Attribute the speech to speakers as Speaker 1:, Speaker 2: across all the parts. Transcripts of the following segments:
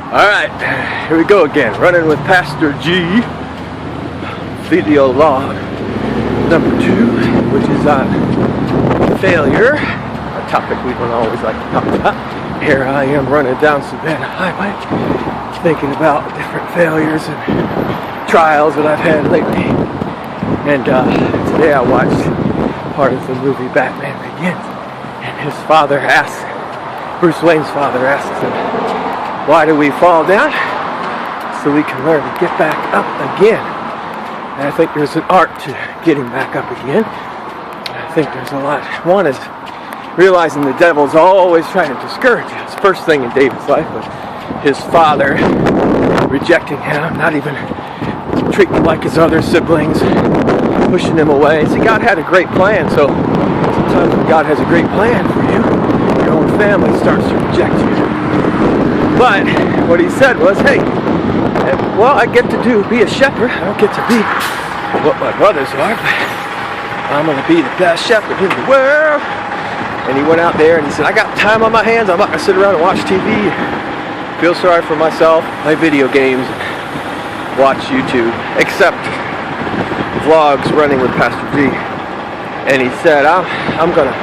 Speaker 1: Alright, here we go again, running with Pastor G. Video log number 2, which is on failure, a topic we don't always like to talk about. Here I am running down Savannah Highway, thinking about different failures and trials that I've had lately. And today I watched part of the movie Batman Begins, and his father asks, Bruce Wayne's father asks him, why do we fall down? So we can learn to get back up again. And I think there's an art to getting back up again. And I think there's a lot. One is realizing the devil's always trying to discourage you. It's the first thing in David's life was his father rejecting him, not even treating him like his other siblings, pushing him away. See, God had a great plan, so sometimes when God has a great plan for you, your own family starts to reject you. But what he said was, hey, well, I get to be a shepherd. I don't get to be what my brothers are, but I'm going to be the best shepherd in the world. And he went out there and he said, I got time on my hands. I'm not going to sit around and watch TV, feel sorry for myself, play video games, watch YouTube, except vlogs running with Pastor G. And he said, I'm going to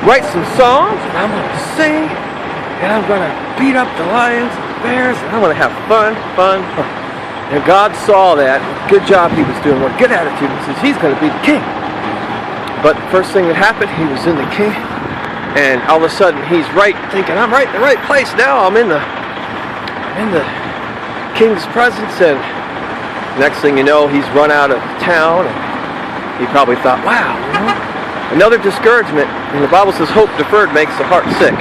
Speaker 1: write some songs, and I'm going to sing, and I'm going to beat up the lions and the bears, and I'm going to have fun. And God saw that. Good job he was doing. What a good attitude. He says, he's going to be the king. But the first thing that happened, he was in the king, and all of a sudden he's thinking, I'm right in the right place now. I'm in the king's presence, and next thing you know, he's run out of town, and he probably thought, wow, another discouragement. And the Bible says hope deferred makes the heart sick.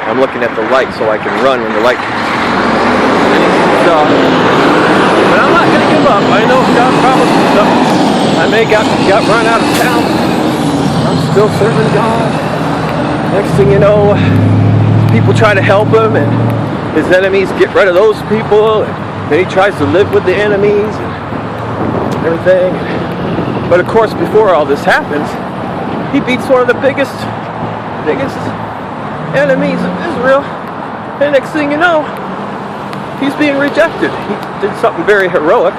Speaker 1: I'm looking at the light so I can run when the light comes. But I'm not going to give up. I know God promised me something. I may got run out of town. I'm still serving God. Next thing you know, people try to help him, and his enemies get rid of those people, and then he tries to live with the enemies and everything. But of course, before all this happens, he beats one of the biggest enemies of Israel, and next thing you know, he's being rejected. He did something very heroic,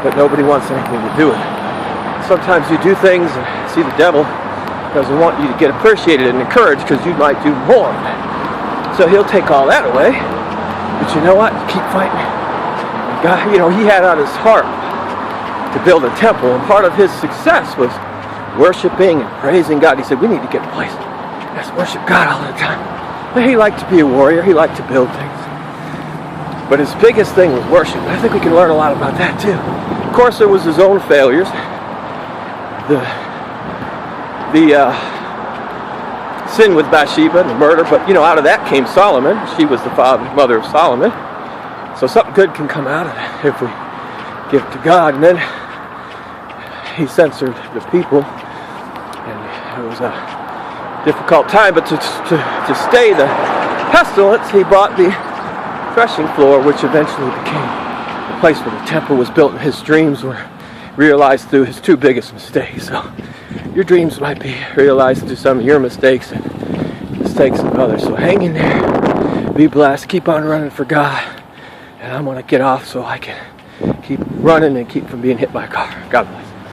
Speaker 1: but nobody wants anything to do with it. Sometimes you do things and see the devil doesn't want you to get appreciated and encouraged because you might do more. So he'll take all that away, but you know what? Keep fighting. God, he had on his heart to build a temple, and part of his success was worshiping and praising God. He said, we need to get a place. Let's worship God all the time. But he liked to be a warrior. He liked to build things. But his biggest thing was worship. And I think we can learn a lot about that too. Of course, there was his own failures. The sin with Bathsheba and the murder. But, out of that came Solomon. She was the mother of Solomon. So something good can come out of it if we give it to God. And then he censored the people. And it was a difficult time, but to stay the pestilence, he brought the threshing floor, which eventually became the place where the temple was built, and his dreams were realized through his 2 biggest mistakes. So your dreams might be realized through some of your mistakes and mistakes of others. So hang in there, be blessed, keep on running for God, and I'm going to get off so I can keep running and keep from being hit by a car. God bless.